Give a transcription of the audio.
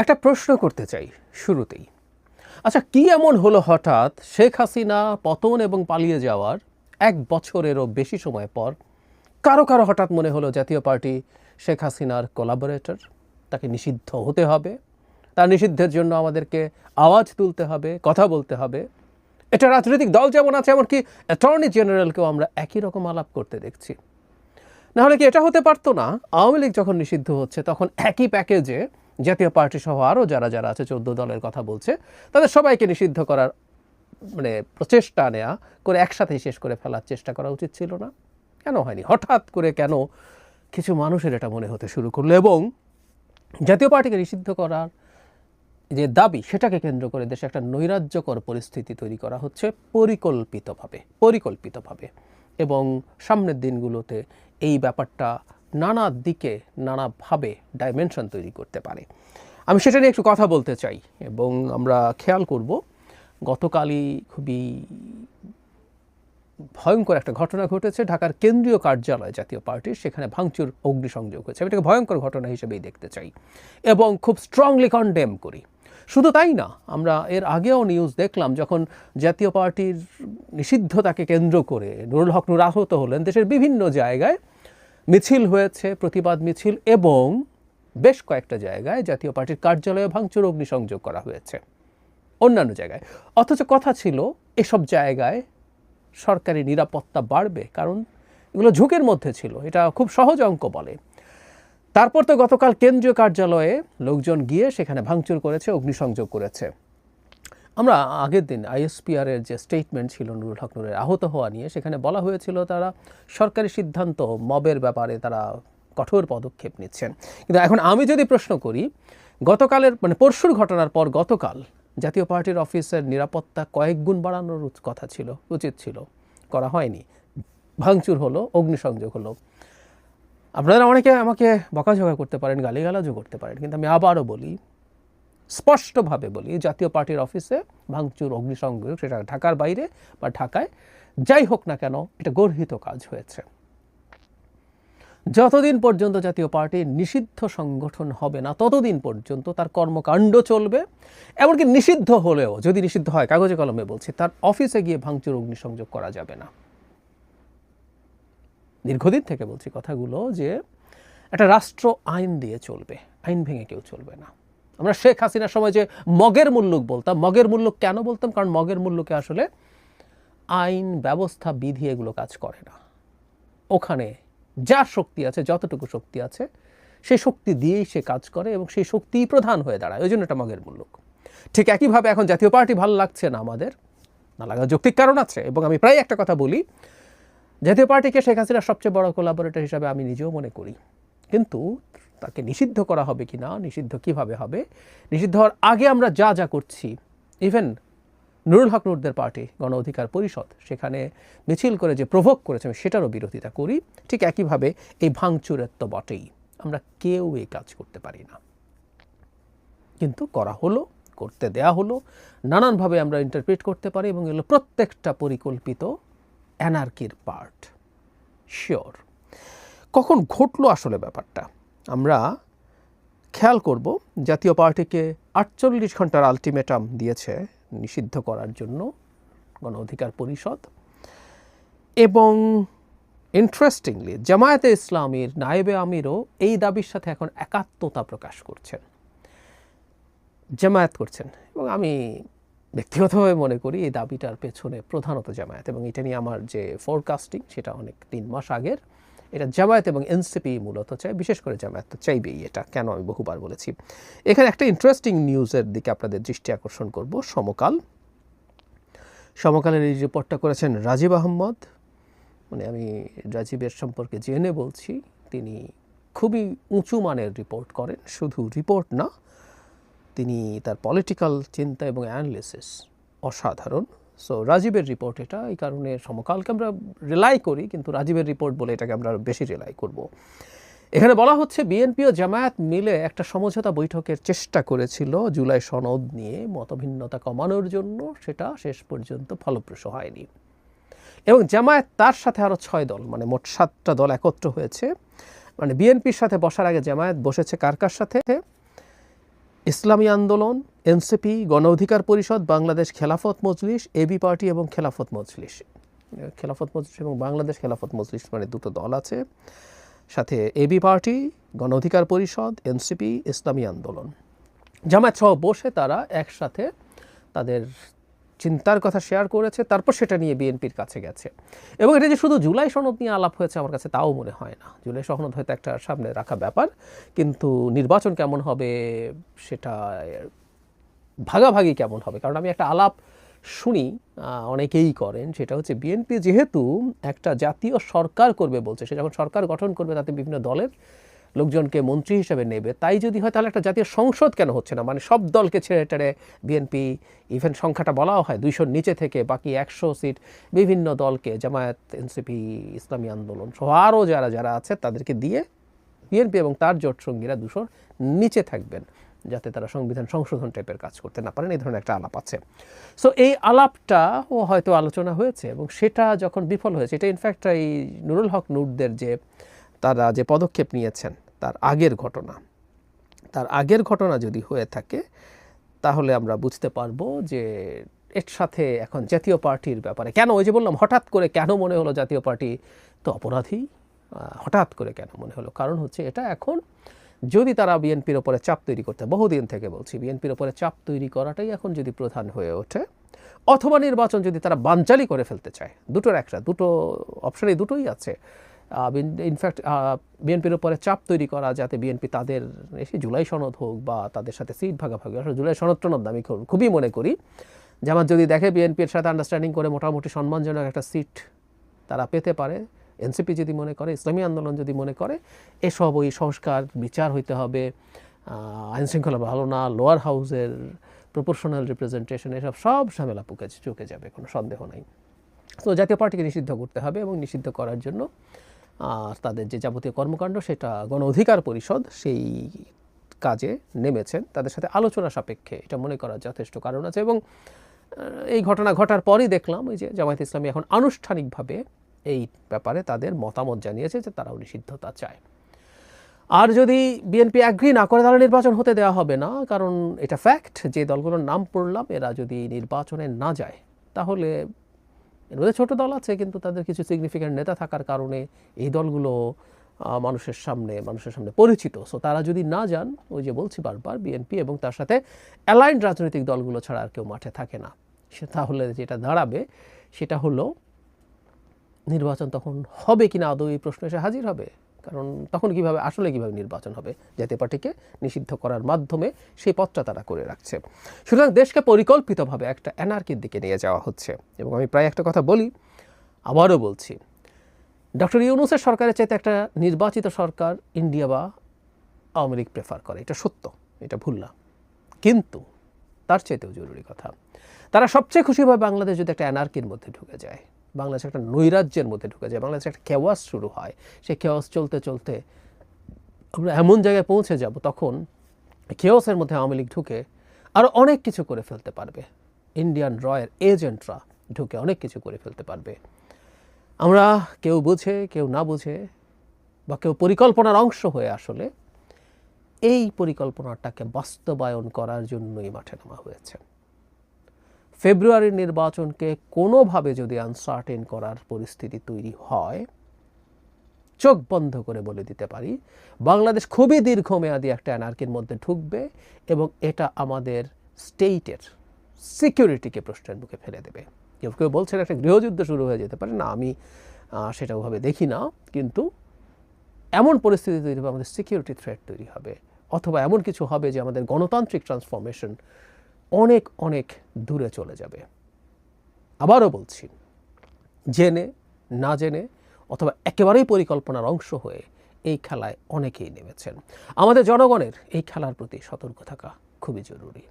একটা প্রশ্ন করতে চাই শুরুতেই। আচ্ছা, কি এমন হলো হঠাৎ শেখ হাসিনা পতন এবং পালিয়ে যাওয়ার ১ বছরেরও বেশি সময় পর কারো হঠাৎ মনে হলো জাতীয় পার্টি শেখ হাসিনার কোলাবোরেটর, তাকে নিষিদ্ধ হতে হবে, তার নিষিদ্ধের জন্য আমাদেরকে আওয়াজ তুলতে হবে, কথা বলতে হবে। এটা রাজনৈতিক দল যেমন আছে, এমনকি অ্যাটর্নি জেনারেলকেও আমরা একই রকম আলাপ করতে দেখছি। নাহলে কি এটা হতে পারতো না, আওয়ামী লীগ যখন নিষিদ্ধ হচ্ছে তখন একই প্যাকেজে জাতীয় পার্টি সহ আরও যারা আছে 14 দলের কথা বলছে, তাদের সবাইকে নিষিদ্ধ করার প্রচেষ্টা নেওয়া করে একসাথেই শেষ করে ফেলার চেষ্টা করা উচিত ছিল না? কেন হয়নি? হঠাৎ করে কেন কিছু মানুষের এটা মনে হতে শুরু করলো এবং জাতীয় পার্টিকে নিষিদ্ধ করার যে দাবি, সেটাকে কেন্দ্র করে দেশে একটা নৈরাজ্যকর পরিস্থিতি তৈরি করা হচ্ছে পরিকল্পিতভাবে এবং সামনের দিনগুলোতে এই ব্যাপারটা নানা দিকে নানাভাবে ডাইমেনশন তৈরি করতে পারে। আমি সেটা নিয়ে একটু কথা বলতে চাই এবং আমরা খেয়াল করব, গতকালই খুবই ভয়ঙ্কর একটা ঘটনা ঘটেছে ঢাকার কেন্দ্রীয় কার্যালয় জাতীয় পার্টির, সেখানে ভাঙচুর, অগ্নিসংযোগ হয়েছে। আমি এটাকে ভয়ঙ্কর ঘটনা হিসেবেই দেখতে চাই এবং খুব স্ট্রংলি কনডেম করি। শুধু তাই না, আমরা এর আগেও নিউজ দেখলাম যখন জাতীয় পার্টির নিষিদ্ধতাকে কেন্দ্র করে নুরুল হক নূর আহত হলেন, দেশের বিভিন্ন জায়গায় মিছিল হয়েছে, প্রতিবাদ মিছিল, এবং বেশ কয়েকটা জায়গায় জাতীয় পার্টির কার্যালয়ে ভাঙচুর, অগ্নিসংযোগ করা হয়েছে অন্যান্য জায়গায়। অথচ কথা ছিল এসব জায়গায় সরকারি নিরাপত্তা বাড়বে, কারণ এগুলো ঝুঁকির মধ্যে ছিল, এটা খুব সহজ অঙ্ক বলে। তারপর তো গতকাল কেন্দ্রীয় কার্যালয়ে লোকজন গিয়ে সেখানে ভাঙচুর করেছে, অগ্নিসংযোগ করেছে। আমরা আগের দিন আইএসপিআরের যে স্টেটমেন্ট ছিল নুরুল হক নূরের আহত হওয়া নিয়ে, সেখানে বলা হয়েছিল তারা সরকারি সিদ্ধান্ত, মবের ব্যাপারে তারা কঠোর পদক্ষেপ নিচ্ছেন। কিন্তু এখন আমি যদি প্রশ্ন করি, গতকালের পরশুর ঘটনার পর গতকাল জাতীয় পার্টির অফিসের নিরাপত্তা কয়েক গুণ বাড়ানোর কথা ছিল, উচিত ছিল, করা হয়নি। ভাঙচুর হলো, অগ্নিসংযোগ হলো। আপনারা অনেকে আমাকে বকাঝকা করতে পারেন, গালিগালাজও করতে পারেন, কিন্তু আমি আবারও বলি, স্পষ্টভাবে বলি, জাতীয় পার্টির অফিসে ভাঙচুর, অগ্নিসংযোগ, সেটা ঢাকার বাইরে বা ঢাকায় যাই হোক না কেন, এটা গর্হিত কাজ হয়েছে। যতদিন পর্যন্ত জাতীয় পার্টি নিষিদ্ধ সংগঠন হবে না, ততদিন পর্যন্ত তার কর্মকাণ্ড চলবে। এমনকি নিষিদ্ধ হলেও, যদি নিষিদ্ধ হয়, কাগজে কলমে বলছি, তার অফিসে গিয়ে ভাঙচুর, অগ্নিসংযোগ করা যাবে না। দীর্ঘদিন থেকে বলছি কথাগুলো, যে একটা রাষ্ট্র আইন দিয়ে চলবে, আইন ভেঙে কেউ চলবে না। আমরা শেখ হাসিনার সময় যে মগের মুল্লুক বলতাম, মগের মুল্লুক কেন বলতাম? কারণ মগের মুল্লুকে আসলে আইন, ব্যবস্থা, বিধি এগুলো কাজ করে না। ওখানে যার শক্তি আছে, যতটুকু শক্তি আছে, সেই শক্তি দিয়েই সে কাজ করে এবং সেই শক্তিই প্রধান হয়ে দাঁড়ায়। ওই জন্য এটা মগের মুল্লুক। ঠিক একইভাবে এখন জাতীয় পার্টি ভালো লাগছে না আমাদের, না লাগার যৌক্তিক কারণ আছে, এবং আমি প্রায় একটা কথা বলি, জাতীয় পার্টিকে শেখ হাসিনার সবচেয়ে বড় কোলাবোরেটর হিসাবে আমি নিজেও মনে করি। কিন্তু তাকে নিষিদ্ধ করা হবে কি না, নিষিদ্ধ কিভাবে হবে, নিষিদ্ধ হওয়ার আগে আমরা যা করছি, ইভেন নুরুল হক নূরদের পার্টি গণ অধিকার পরিষদ সেখানে মিছিল করে যে প্রভোগ করেছে, সেটারও বিরোধিতা করি। ঠিক একইভাবে এই ভাঙচুরের তো বটেই, আমরা কেউ এই কাজ করতে পারি না, কিন্তু করা হলো, করতে দেয়া হলো, নানানভাবে আমরা ইন্টারপ্রিট করতে পারি, এবং এগুলো প্রত্যেকটা পরিকল্পিত অ্যানার্কির পার্ট। শিওর কখন ঘটলো আসলে ব্যাপারটা আমরা খেয়াল করব। জাতীয় পার্টিকে 48 ঘন্টার আলটিমেটাম দিয়েছে নিষিদ্ধ করার জন্য গণ অধিকার পরিষদ, এবং ইন্টারেস্টিংলি জামায়াতে ইসলামীর নায়েবে আমিরও এই দাবির সাথে এখন একাত্মতা প্রকাশ করছেন, জামায়াত করছেন। এবং আমি ব্যক্তিগতভাবে মনে করি এই দাবিটার পেছনে প্রধানত জামায়াত, এবং এটা নিয়ে আমার যে ফোরকাস্টিং সেটা অনেক 3 মাস আগের। এটা জামায়াত এবং এনসিপি মূলত চাই, বিশেষ করে জামায়াত তো চাইবেই, এটা কেন আমি বহুবার বলেছি। এখানে একটা ইন্টারেস্টিং নিউজের দিকে আপনাদের দৃষ্টি আকর্ষণ করব। সমকালের এই রিপোর্টটা করেছেন রাজীব আহমদ। আমি রাজীবের সম্পর্কে জেনে বলছি, তিনি খুবই উঁচু মানের রিপোর্ট করেন, শুধু রিপোর্ট না, তিনি তার পলিটিক্যাল চিন্তা এবং অ্যানালিসিস অসাধারণ। সো রাজীবের রিপোর্ট এটা, এই কারণে সমকালকে আমরা রিলাই করি, কিন্তু রাজীবের রিপোর্ট বলে এটাকে আমরা বেশি রিলাই করব। এখানে বলা হচ্ছে বিএনপি ও জামায়াত মিলে একটা সমঝোতা বৈঠকের চেষ্টা করেছিল জুলাই সনদ নিয়ে মতভিন্নতা কমানোর জন্য, সেটা শেষ পর্যন্ত ফলপ্রসূ হয়নি। এবং জামায়াত তার সাথে আরও 6 দল, মোট 7টা দল একত্র হয়েছে। বিএনপির সাথে বসার আগে জামায়াত বসেছে কার সাথে? ইসলামী আন্দোলন, এনসিপি, গণ অধিকার পরিষদ, বাংলাদেশ খেলাফত মজলিস, এবি পার্টি এবং খেলাফত মজলিস। খেলাফত মজলিস এবং বাংলাদেশ খেলাফত মজলিস মানে দুটো দল আছে, সাথে এবি পার্টি, গণ অধিকার পরিষদ, এনসিপি, ইসলামী আন্দোলন, জামায়াত সহ বসে তারা একসাথে তাদের চিন্তার কথা শেয়ার করেছে, তারপর সেটা নিয়ে বিএনপির কাছে গেছে। এবং এটা যে শুধু জুলাই সনদ নিয়ে আলাপ হয়েছে আমার কাছে তাও মনে হয় না। জুলাই সনদ হয়তো একটা সামনে রাখা ব্যাপার, কিন্তু নির্বাচন কেমন হবে সেটা ভাগাভাগি কেমন হবে। কারণ আমি একটা আলাপ শুনি, অনেকেই করেন, সেটা হচ্ছে বিএনপি যেহেতু একটা জাতীয় সরকার করবে বলছে, সে যখন সরকার গঠন করবে তাতে বিভিন্ন দলের লোকজনকে মন্ত্রী হিসেবে নেবে, তাই যদি হয় তাহলে একটা জাতীয় সংসদ কেন হচ্ছে না, মানে সব দলকে ছেড়ে টেড়ে বিএনপি, ইভেন সংখ্যাটা বলাও হয় 200-র নিচে থেকে বাকি 100 সিট বিভিন্ন দলকে, জামায়াত, এনসিপি, ইসলামী আন্দোলন সহ আরও যারা আছে তাদেরকে দিয়ে বিএনপি এবং তার জোট সঙ্গীরা 200-র নিচে থাকবেন, যাতে তারা সংবিধান সংশোধন টাইপের কাজ করতে না পারেন, এই ধরনের একটা আলাপ আছে। সো এই আলাপটাও হয়তো আলোচনা হয়েছে, এবং সেটা যখন বিফল হয়েছে, এটা ইনফ্যাক্ট এই নুরুল হক নূরদের যে তারা যে পদক্ষেপ নিয়েছেন তার আগের ঘটনা যদি হয়ে থাকে, তাহলে আমরা বুঝতে পারবো যে এর সাথে এখন জাতীয় পার্টির ব্যাপারে কেন, ওই যে বললাম হঠাৎ করে কেন মনে হলো জাতীয় পার্টি তো অপরাধী, হঠাৎ করে কেন মনে হলো, কারণ হচ্ছে এটা এখন যদি তারা বিএনপির ওপরে চাপ তৈরি করতে, বহুদিন থেকে বলছি বিএনপির ওপরে চাপ তৈরি করাটাই এখন যদি প্রধান হয়ে ওঠে, অথবা নির্বাচন যদি তারা বানচালি করে ফেলতে চায়, দুটো অপশানে দুটোই আছে। ইনফ্যাক্ট বিএনপির উপরে চাপ তৈরি করা, যাতে বিএনপি তাদের এসে জুলাই সনদ হোক বা তাদের সাথে সিট ভাগাভাগি, আসলে জুলাই সনদ টনদ আমি খুবই মনে করি যেমন যদি দেখে বিএনপির সাথে আন্ডারস্ট্যান্ডিং করে মোটামুটি সম্মানজনক একটা সিট তারা পেতে পারে, এনসিপি যদি মনে করে, ইসলামী আন্দোলন যদি মনে করে এসব ওই সংস্কার বিচার হইতে হবে, আইনশৃঙ্খলা ভালো না, লোয়ার হাউসের প্রপোর্শনাল রিপ্রেজেন্টেশন, এসব সব ঝামেলা চুকে যাবে, কোনো সন্দেহ নাই। তো জাতীয় পার্টিকে নিষিদ্ধ করতে হবে, এবং নিষিদ্ধ করার জন্য তাদের যে যাবতীয় কর্মকাণ্ড সেটা গণ অধিকার পরিষদ সেই কাজে নেমেছেন, তাদের সাথে আলোচনা সাপেক্ষে এটা মনে করার যথেষ্ট কারণ আছে। এবং এই ঘটনা ঘটার পরই দেখলাম ওই যে জামায়াত ইসলামী এখন আনুষ্ঠানিকভাবে এই ব্যাপারে তাদের মতামত জানিয়েছে যে তারাও নিষিদ্ধতা চায়। আর যদি বিএনপি অ্যাগ্রি না করে তাহলে নির্বাচন হতে দেওয়া হবে না, কারণ এটা ফ্যাক্ট, যে দলগুলোর নাম পড়লাম এরা যদি নির্বাচনে না যায়, তাহলে এর মধ্যে ছোটো দল আছে কিন্তু তাদের কিছু সিগনিফিক্যান্ট নেতা থাকার কারণে এই দলগুলো মানুষের সামনে পরিচিত। সো তারা যদি না যান, ওই যে বলছি বারবার, বিএনপি এবং তার সাথে অ্যালাইন্ড রাজনৈতিক দলগুলো ছাড়া আর কেউ মাঠে থাকে না, তাহলে যেটা দাঁড়াবে সেটা হলো নির্বাচন তখন হবে কিনা আদৌ এই প্রশ্ন এসে হাজির হবে। কারণ তখন আসলে কিভাবে নির্বাচন হবে, জাতীয় পার্টিকে নিষিদ্ধ করার মাধ্যমে সেই পথটা তারা করে রাখছে। সুতরাং দেশকে পরিকল্পিতভাবে একটা অ্যানার্কির দিকে নিয়ে যাওয়া হচ্ছে। এবং আমি প্রায় একটা কথা বলি, আবারও বলছি, ডক্টর ইউনূসের সরকারের চাইতে একটা নির্বাচিত সরকার ইন্ডিয়া বা আওয়ামী লীগ প্রেফার করে, এটা সত্য, এটা ভুল না। কিন্তু তার চাইতেও জরুরি কথা, তারা সবচেয়ে খুশি হয় বাংলাদেশ যদি একটা অ্যানার্কির মধ্যে ঢুকে যায়, বাংলাদেশ একটা নৈরাজ্যের মধ্যে ঢুকে যায়, বাংলাদেশে একটা কেওয়াস শুরু হয়। সেই কেওয়াস চলতে চলতে আমরা এমন জায়গায় পৌঁছে যাব, তখন কেওয়াসের মধ্যে আওয়ামী লীগ ঢুকে আরও অনেক কিছু করে ফেলতে পারবে, ইন্ডিয়ান রয়ের এজেন্টরা ঢুকে অনেক কিছু করে ফেলতে পারবে। আমরা কেউ বুঝে কেউ না বুঝে বা কেউ পরিকল্পনার অংশ হয়ে আসলে এই পরিকল্পনাটাকে বাস্তবায়ন করার জন্যই মাঠে নামা হয়েছে। ফেব্রুয়ারির নির্বাচনকে কোনোভাবে যদি আনসার্টেন করার পরিস্থিতি তৈরি হয়, চোখ বন্ধ করে বলে দিতে পারি বাংলাদেশ খুবই দীর্ঘমেয়াদী একটা অ্যানার্কির মধ্যে ঢুকবে, এবং এটা আমাদের স্টেটের সিকিউরিটিকে প্রশ্নের মুখে ফেলে দেবে। কেউ কেউ বলছেন একটা গৃহযুদ্ধ শুরু হয়ে যেতে পারে, না আমি সেটা ওভাবে দেখি না, কিন্তু এমন পরিস্থিতি তৈরি হবে, আমাদের সিকিউরিটি থ্রেট তৈরি হবে, অথবা এমন কিছু হবে যে আমাদের গণতান্ত্রিক ট্রান্সফরমেশন অনেক অনেক দূরে চলে যাবে। আবারও বলছি, জেনে না জেনে অথবা একেবারেই পরিকল্পনার অংশ হয়ে এই খেলায় অনেকেই নেমেছেন। আমাদের জনগণের এই খেলার প্রতি সতর্ক থাকা খুবই জরুরি।